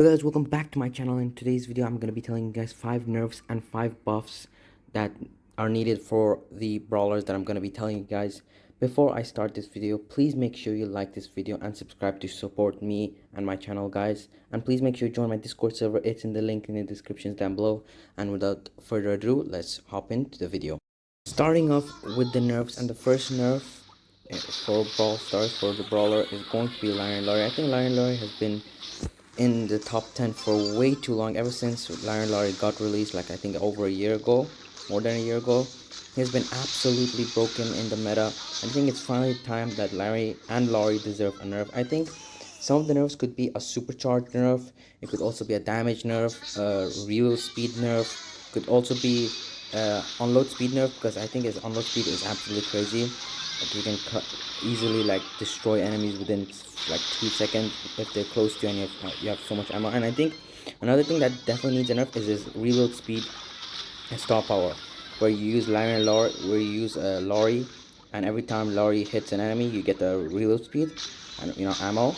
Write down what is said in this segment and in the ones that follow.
Hello guys, welcome back to my channel. In today's video I'm going to be telling you guys 5 nerfs and 5 buffs that are needed for the brawlers that I'm going to be telling you guys. Before I start this video, please make sure you like this video and subscribe to support me and my channel, guys. And please make sure you join my Discord server. It's in the link in the descriptions down below. And without further ado, let's hop into the video. Starting off with the nerfs, and the first nerf for Brawl Stars for the brawler is going to be Lawrie. I think Lawrie has been in the top 10 for way too long, ever since Lawrie got released, like I think over a year ago, more than a year ago. He has been absolutely broken in the meta. I think it's finally time that Lawrie deserve a nerf. I think some of the nerfs could be a supercharged nerf, it could also be a damage nerf, a real speed nerf, could also be unload speed nerf, because I think his unload speed is absolutely crazy. Like you can easily like destroy enemies within like 2 seconds if they're close to you, and you have so much ammo. And I think another thing that definitely needs a nerf is his reload speed and star power, where you use Lawrie, and every time Lawrie hits an enemy you get the reload speed and ammo.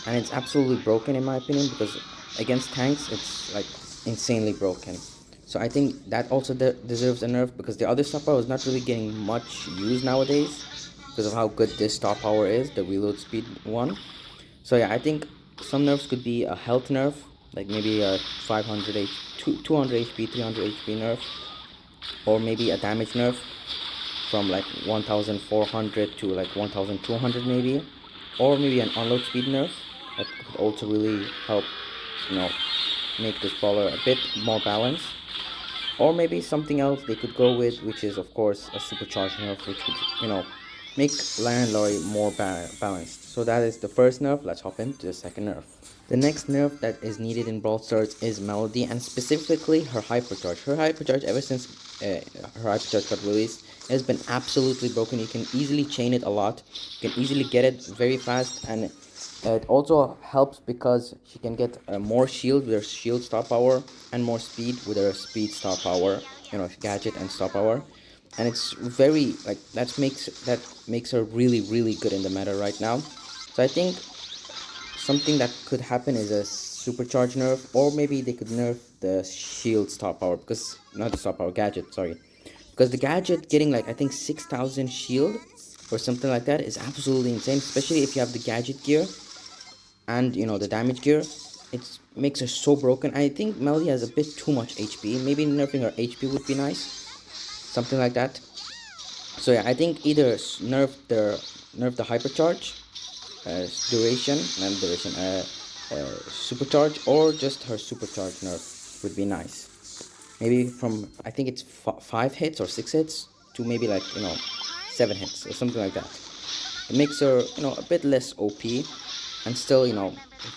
And it's absolutely broken in my opinion, because against tanks it's like insanely broken. So I think that also deserves a nerf, because the other star power is not really getting much use nowadays because of how good this star power is, the reload speed one. So yeah, I think some nerfs could be a health nerf, like maybe a 500 200 HP, 300 HP nerf, or maybe a damage nerf from like 1400 to like 1200 maybe, or maybe an unload speed nerf that could also really help, make this brawler a bit more balanced. Or maybe something else they could go with, which is of course a supercharged nerf, which could, make Lawrie more balanced. So that is the first nerf. Let's hop into the second nerf. The next nerf that is needed in Brawl Stars is Melodie, and specifically her hypercharge. Her hypercharge, ever since her hypercharge got released, has been absolutely broken. You can easily chain it a lot. You can easily get it very fast, and it also helps because she can get more shield with her shield star power, and more speed with her speed star power, gadget and star power. And it's very like that makes her really good in the meta right now. So I think something that could happen is a supercharge nerf, or maybe they could nerf the shield star power, because not the star power, gadget, sorry, because the gadget getting like I think 6,000 shield or something like that is absolutely insane, especially if you have the gadget gear and the damage gear. It makes her so broken. I think Melodie has a bit too much HP. Maybe nerfing her HP would be nice, something like that. So yeah, I think either nerf the hypercharge duration, not duration, supercharge, or just her supercharge nerf would be nice. Maybe from, I think it's 5 hits or 6 hits to maybe like 7 hits or something like that. It makes her a bit less OP, and still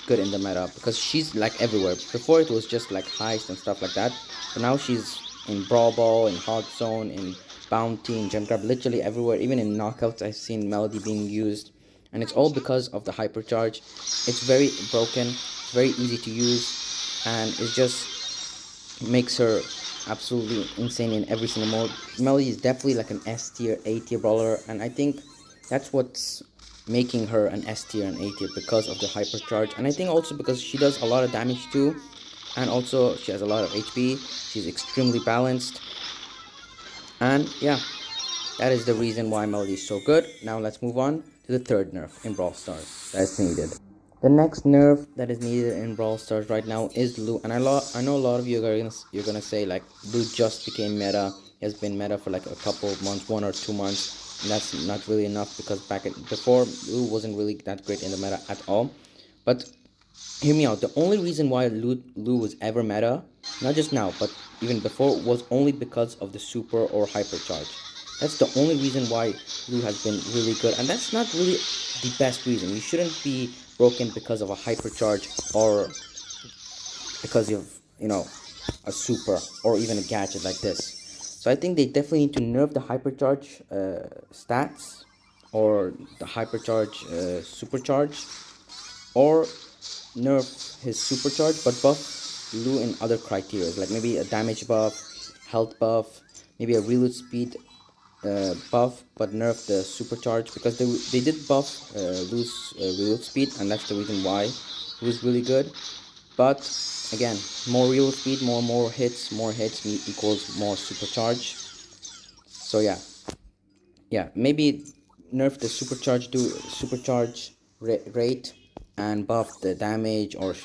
good in the meta, because she's like everywhere. Before it was just like heist and stuff like that, but now she's in Brawl, in Hot Zone, in Bounty, in Gem Grab, literally everywhere. Even in knockouts I've seen Melodie being used, and it's all because of the hypercharge. It's very broken, it's very easy to use, and it just makes her absolutely insane in every single mode. Melodie is definitely like an S tier, A tier brawler, and I think that's what's making her an S tier and A tier, because of the hypercharge. And I think also because she does a lot of damage too, and also she has a lot of HP. She's extremely balanced, and yeah, that is the reason why Melodie is so good. Now let's move on to the third nerf in Brawl Stars that's needed. The next nerf that is needed in Brawl Stars right now is Lu, and I know a lot of you are gonna say like Lu just became meta. He has been meta for like a couple of months, 1 or 2 months. And that's not really enough, because before Lu wasn't really that great in the meta at all. But hear me out. The only reason why Lu was ever meta, not just now, but even before, was only because of the super or hypercharge. That's the only reason why Lu has been really good, and that's not really the best reason. You shouldn't be broken because of a hypercharge, or because of a super, or even a gadget like this. So I think they definitely need to nerf the hypercharge stats, or the hypercharge supercharge, or nerf his supercharge but buff Lu in other criteria, like maybe a damage buff, health buff, maybe a reload speed buff, but nerf the supercharge, because they did buff Lu's reload speed, and that's the reason why Lu's really good. But again, more real speed, more hits, equals more supercharge. So yeah, maybe nerf the supercharge rate and buff the damage or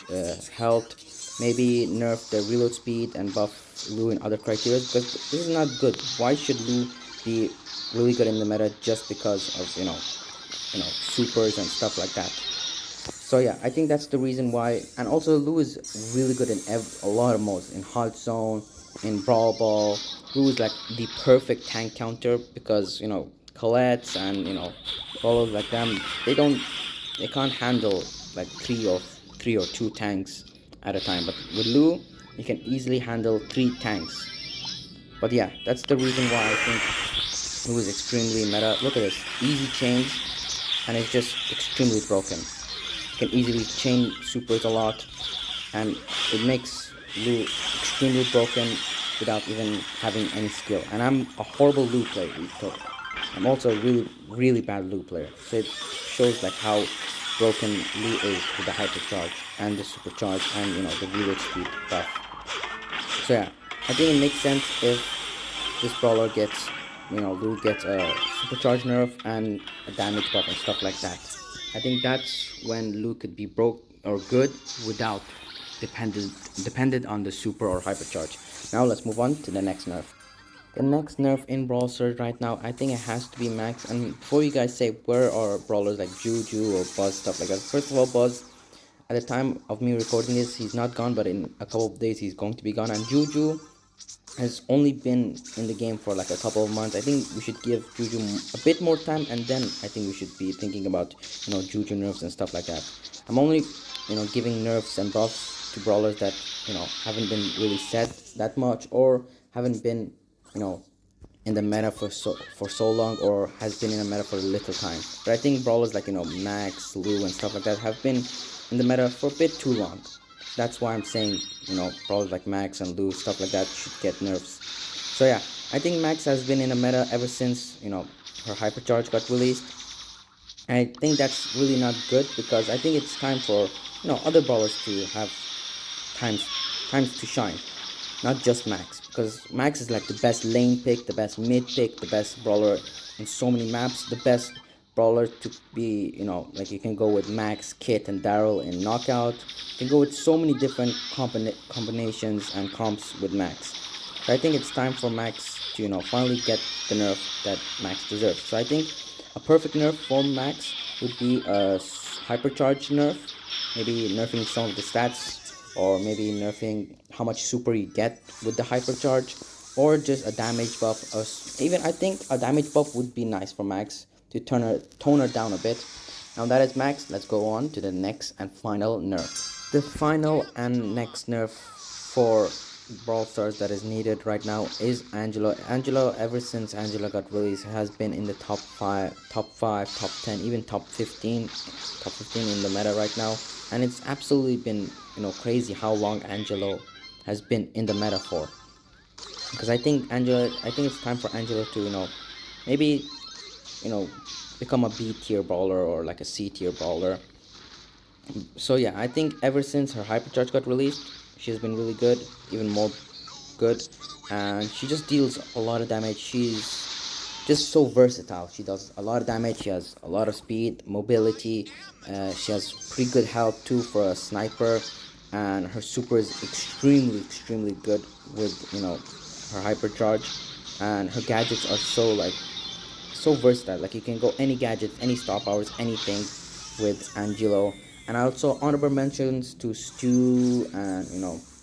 health. Maybe nerf the reload speed and buff Lu in other criteria, because this is not good. Why should Lu be really good in the meta just because of supers and stuff like that? So yeah, I think that's the reason why. And also Lu is really good in a lot of modes, in hard zone, in brawl ball. Lu is like the perfect tank counter, because Colette's and brawlers like them, they can't handle like three or two tanks at a time. But with Lu, you can easily handle three tanks. But yeah, that's the reason why I think Lu is extremely meta. Look at this, easy chains, and it's just extremely broken. Can easily chain supers a lot, and it makes Lu extremely broken without even having any skill. And I'm a horrible Lu player, so I'm also a really bad Lu player. So it shows like how broken Lu is with the hypercharge and the supercharge and the reload speed buff. So yeah, I think it makes sense if this brawler gets Lu gets a supercharge nerf and a damage buff and stuff like that. I think that's when Lu could be broke or good without dependent on the super or hypercharge. Now let's move on to the next nerf. The next nerf in Brawl Stars right now, I think it has to be Max. And before you guys say where are brawlers like Juju or Buzz, stuff like that, first of all, Buzz, at the time of me recording this, he's not gone, but in a couple of days he's going to be gone. And Juju has only been in the game for like a couple of months. I think we should give Juju a bit more time, and then I think we should be thinking about Juju nerfs and stuff like that. I'm only giving nerfs and buffs to brawlers that haven't been really set that much, or haven't been in the meta for so long, or has been in the meta for a little time. But I think brawlers like Max, Lu, and stuff like that have been in the meta for a bit too long. That's why I'm saying brawlers like Max and Lu, stuff like that, should get nerfs. So yeah, I think Max has been in the meta ever since her hypercharge got released. And I think that's really not good, because I think it's time for other brawlers to have times to shine, not just Max, because Max is like the best lane pick, the best mid pick, the best brawler in so many maps, the best brawler to be, like you can go with Max, Kit, and Daryl in Knockout. You can go with so many different combinations and comps with Max. So I think it's time for Max to, finally get the nerf that Max deserves. So I think a perfect nerf for Max would be a hypercharge nerf, maybe nerfing some of the stats, or maybe nerfing how much super you get with the hypercharge, or just a damage buff. Or even I think a damage buff would be nice for Max to tone her down a bit. Now that is Max, let's go on to the next and final nerf. The final and next nerf for Brawl Stars that is needed right now is Angelo. Angelo, ever since Angelo got released, has been in the top 5, top 10, even top 15 in the meta right now. And it's absolutely been crazy how long Angelo has been in the meta for. Because I think it's time for Angelo to maybe become a B tier brawler or like a C tier brawler. So yeah, I think ever since her hypercharge got released, she's been really good, even more good, and she just deals a lot of damage. She's just so versatile. She does a lot of damage. She has a lot of speed, mobility. She has pretty good health too for a sniper, and her super is extremely good with her hypercharge, and her gadgets are so versatile. Like you can go any gadget, any star powers, anything with Angelo. And also honorable mentions to Stu and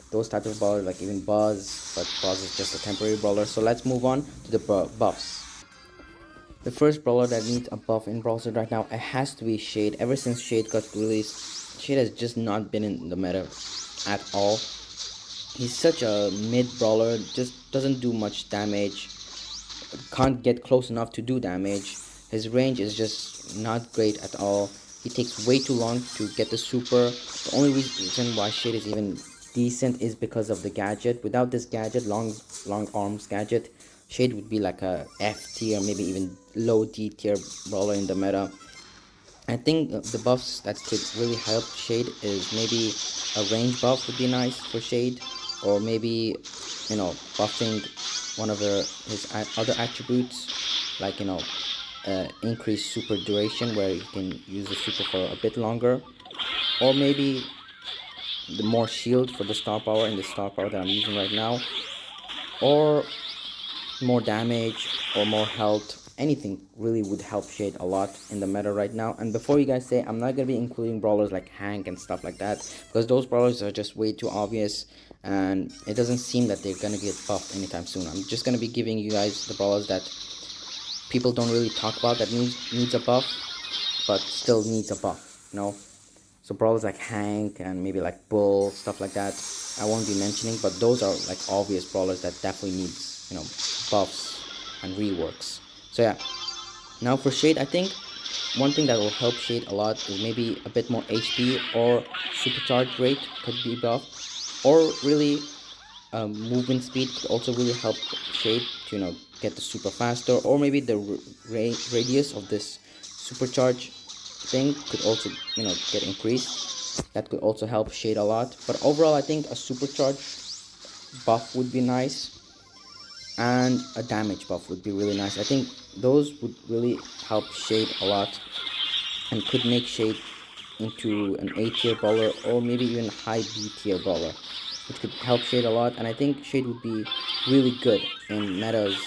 those types of brawlers, like even Buzz, but Buzz is just a temporary brawler. So let's move on to the buffs. The first brawler that needs a buff in Brawl Stars right now, it has to be Shade. Ever since Shade got released, Shade has just not been in the meta at all. He's such a mid brawler, just doesn't do much damage, can't get close enough to do damage. His range is just not great at all. He takes way too long to get the super. The only reason why Shade is even decent is because of the gadget. Without this gadget, long arms gadget, Shade would be like a F tier, maybe even low D tier brawler in the meta. I think the buffs that could really help Shade is maybe a range buff would be nice for Shade, or maybe, buffing one of his other attributes, like, increase super duration where you can use the super for a bit longer, or maybe the more shield for the star power in the star power that I'm using right now, or more damage or more health. Anything really would help Shade a lot in the meta right now. And before you guys say, I'm not gonna be including brawlers like Hank and stuff like that, because those brawlers are just way too obvious and it doesn't seem that they're gonna get buffed anytime soon. I'm just gonna be giving you guys the brawlers that people don't really talk about that needs a buff but still needs a buff, so brawlers like Hank and maybe like Bull, stuff like that, I won't be mentioning, but those are like obvious brawlers that definitely needs, buffs and reworks. So yeah, now for Shade, I think one thing that will help Shade a lot is maybe a bit more HP, or supercharge rate could be buffed, or really movement speed could also really help Shade to, get the super faster, or maybe the radius of this supercharge thing could also, get increased. That could also help Shade a lot. But overall, I think a supercharge buff would be nice, and a damage buff would be really nice. I think those would really help Shade a lot and could make Shade into an A tier brawler, or maybe even high B tier brawler, which could help Shade a lot. And I think Shade would be really good in metas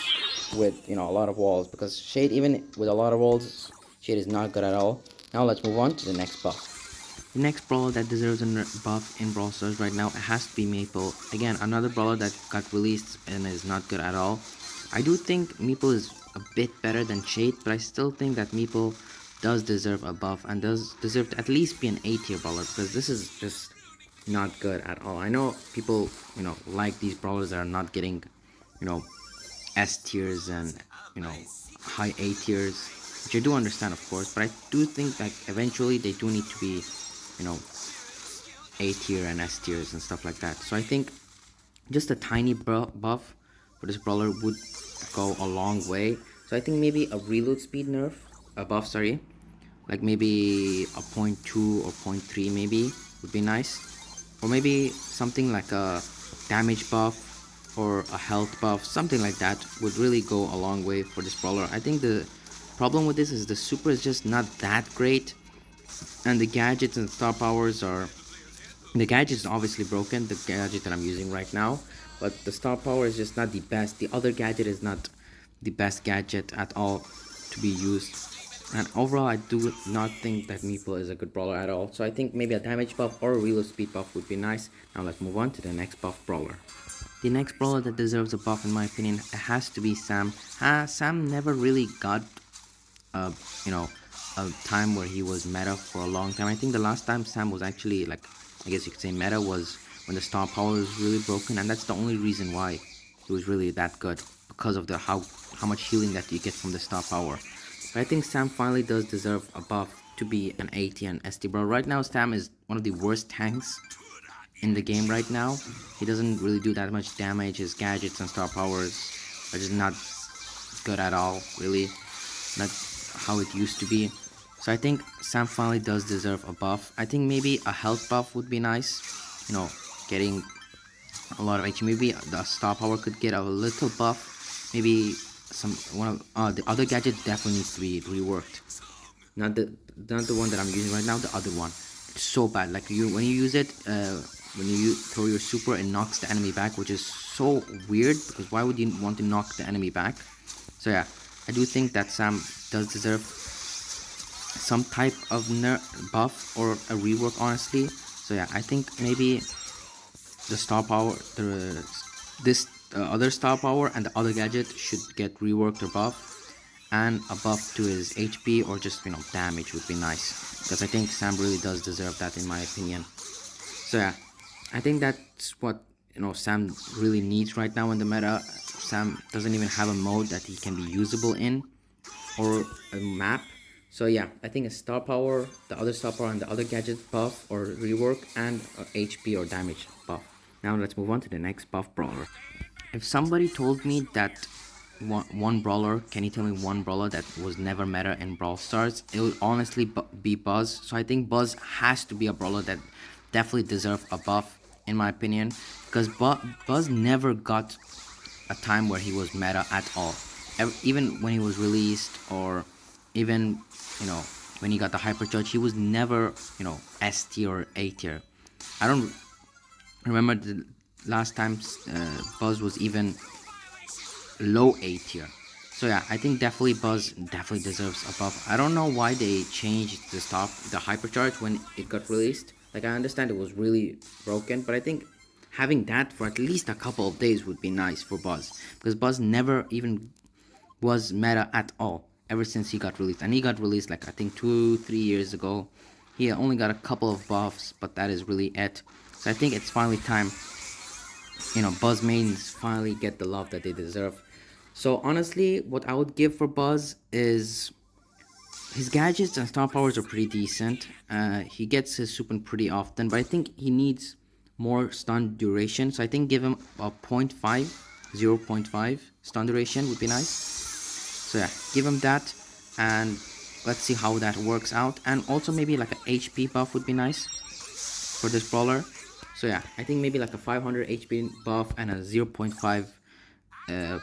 with, a lot of walls, because Shade, even with a lot of walls, Shade is not good at all. Now let's move on to the next buff. The next brawler that deserves a buff in Brawl Stars right now, it has to be Maple. Again, another brawler that got released and is not good at all. I do think Maple is a bit better than Shade, but I still think that Maple does deserve a buff and does deserve to at least be an A tier brawler, because this is just not good at all. I know people, like these brawlers that are not getting, S tiers and, high A tiers, which I do understand, of course, but I do think that eventually they do need to be, A tier and S tiers and stuff like that. So I think just a tiny buff for this brawler would go a long way. So I think maybe a reload speed nerf, a buff, sorry, like maybe a 0.2 or 0.3 maybe would be nice, or maybe something like a damage buff or a health buff, something like that would really go a long way for this brawler. I think the problem with this is the super is just not that great, and the gadgets and star powers are, the gadget is obviously broken, the gadget that I'm using right now, but the star power is just not the best. The other gadget is not the best gadget at all to be used. And overall, I do not think that Meeple is a good brawler at all. So I think maybe a damage buff or a reload speed buff would be nice. Now let's move on to the next buff brawler. The next brawler that deserves a buff, in my opinion, it has to be Sam. Sam never really got, uh, you know, a time where he was meta for a long time. I think the last time Sam was actually, like, I guess you could say meta, was when the star power was really broken, and that's the only reason why he was really that good, because of the how much healing that you get from the star power. But I think Sam finally does deserve a buff to be an AT and ST bro. Right now, Sam is one of the worst tanks in the game right now. He doesn't really do that much damage. His gadgets and star powers are just not good at all, really. Not how it used to be. So I think Sam finally does deserve a buff. I think maybe a health buff would be nice. Getting a lot of HP. Maybe the star power could get a little buff. Maybe the other gadget definitely needs to be reworked. Not the one that I'm using right now. The other one. It's so bad. Like when you use it, when you throw your super, it knocks the enemy back, which is so weird, because why would you want to knock the enemy back? So yeah, I do think that Sam does deserve some type of buff or a rework, honestly. So yeah, I think maybe the star power, this other star power and the other gadget should get reworked or buff, and a buff to his HP or just damage would be nice, because I think Sam really does deserve that, in my opinion. So yeah, I think that's what Sam really needs right now in the meta. Sam doesn't even have a mode that he can be usable in, or a map. So yeah, I think a star power, the other star power, and the other gadget buff or rework, and a HP or damage buff. Now let's move on to the next buff brawler. If somebody told me that one brawler, can you tell me one brawler that was never meta in Brawl Stars? It would honestly be Buzz. So I think Buzz has to be a brawler that definitely deserves a buff, in my opinion, because Buzz never got a time where he was meta at all. Even when he was released, or even, you know, when he got the hypercharge, he was never, you know, S tier or A tier. I don't remember the last time Buzz was even low A tier. So yeah, I think definitely Buzz definitely deserves a buff. I don't know why they changed the hypercharge when it got released. Like, I understand it was really broken, but I think having that for at least a couple of days would be nice for Buzz, because Buzz never even was meta at all ever since he got released. And he got released like, I think 2-3 years ago. He only got a couple of buffs, but that is really it. So I think it's finally time, you know, Buzz mains finally get the love that they deserve. So honestly, what I would give for Buzz is his gadgets and star powers are pretty decent. He gets his super pretty often, but I think he needs more stun duration. So I think give him a 0.5 stun duration would be nice. So yeah, give him that, and let's see how that works out. And also maybe like an HP buff would be nice for this brawler. So yeah, I think maybe like a 500 HP buff and a 0.5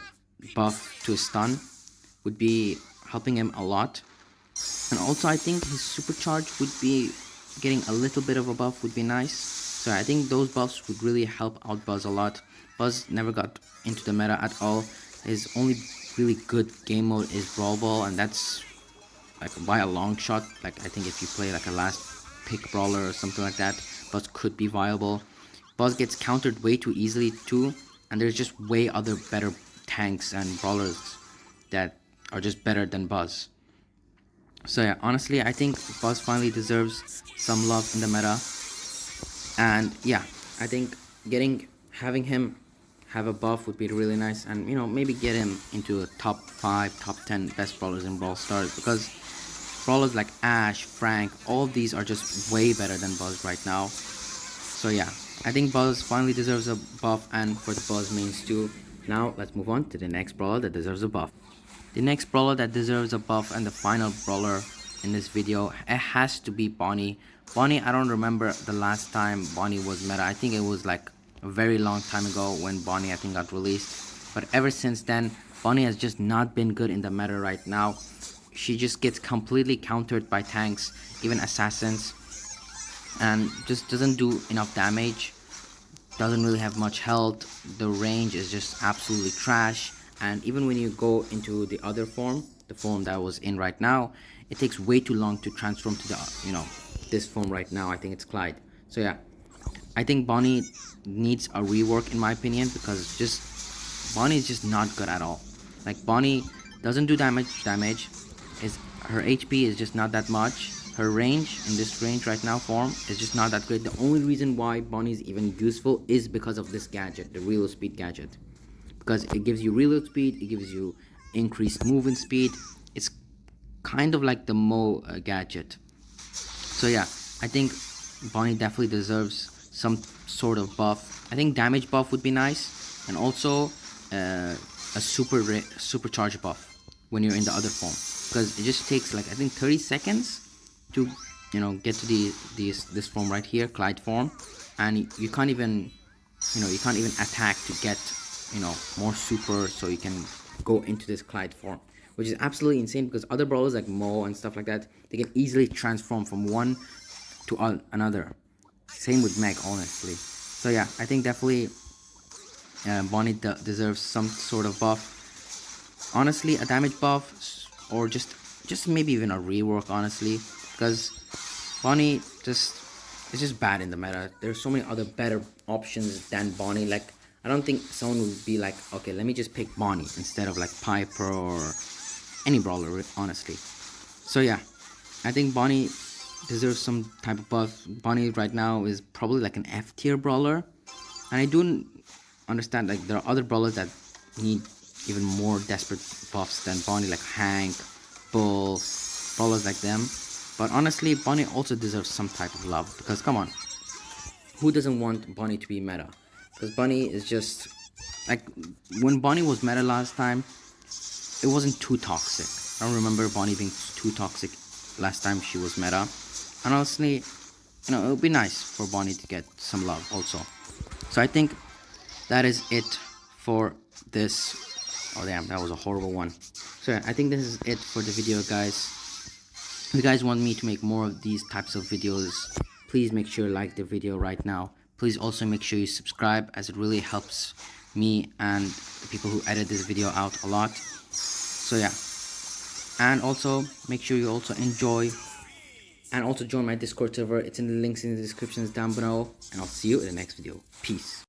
buff to stun would be helping him a lot. And also I think his supercharge would be getting a little bit of a buff would be nice. So I think those buffs would really help out Buzz a lot. Buzz never got into the meta at all. His only really good game mode is Brawl Ball, and that's like by a long shot. Like, I think if you play like a last pick brawler or something like that, Buzz could be viable. Buzz gets countered way too easily too, and there's just way other better tanks and brawlers that are just better than Buzz. So yeah, honestly, I think Buzz finally deserves some love in the meta. And yeah, I think having him have a buff would be really nice, and you know, maybe get him into a top 5, top 10 best brawlers in Brawl Stars, because brawlers like Ash, Frank, all of these are just way better than Buzz right now. So yeah, I think Buzz finally deserves a buff, and for the Buzz mains too. Now let's move on to the next brawler that deserves a buff. The next brawler that deserves a buff, and the final brawler in this video, it has to be Bonnie. Bonnie, I don't remember the last time Bonnie was meta. I think it was like a very long time ago when Bonnie, I think, got released. But ever since then, Bonnie has just not been good in the meta right now. She just gets completely countered by tanks, even assassins, and just doesn't do enough damage. Doesn't really have much health. The range is just absolutely trash. And even when you go into the other form, the form that I was in right now, it takes way too long to transform to the, you know, this form right now. I think it's Clyde. So yeah, I think Bonnie needs a rework in my opinion, because Bonnie is just not good at all. Like, Bonnie doesn't do damage. Her HP is just not that much. Her range in this range right now form is just not that great. The only reason why Bonnie is even useful is because of this gadget, the reload speed gadget. Because it gives you reload speed, it gives you increased movement speed. It's kind of like the Mo gadget. So yeah, I think Bonnie definitely deserves some sort of buff. I think damage buff would be nice, and also a supercharge buff when you're in the other form, because it just takes like, I think, 30 seconds to, you know, get to this form right here, Clyde form, and you can't even attack to get, you know, more super, so you can go into this Clyde form, which is absolutely insane, because other brawlers like Mo and stuff like that, they can easily transform from one to another. Same with Meg, honestly. So yeah, I think definitely Bonnie deserves some sort of buff. Honestly, a damage buff, or just maybe even a rework, honestly, because Bonnie is just bad in the meta. There's so many other better options than Bonnie. Like, I don't think someone would be like, okay, let me just pick Bonnie instead of like Piper or any brawler, honestly. So yeah, I think Bonnie deserves some type of buff. Bonnie right now is probably like an F tier brawler, and I do understand like there are other brawlers that need even more desperate buffs than Bonnie, like Hank, Bull, brawlers like them. But honestly, Bonnie also deserves some type of love, because come on, who doesn't want Bonnie to be meta? Because Bonnie is just like, when Bonnie was meta last time, it wasn't too toxic. I don't remember Bonnie being too toxic last time she was meta. And honestly, it would be nice for Bonnie to get some love also. So I think that is it for this. Oh damn, that was a horrible one. So yeah, I think this is it for the video, guys. If you guys want me to make more of these types of videos, please make sure you like the video right now. Please also make sure you subscribe, as it really helps me and the people who edit this video out a lot. So yeah, and also make sure you also enjoy and also join my Discord server. It's in the links in the descriptions down below, and I'll see you in the next video. Peace.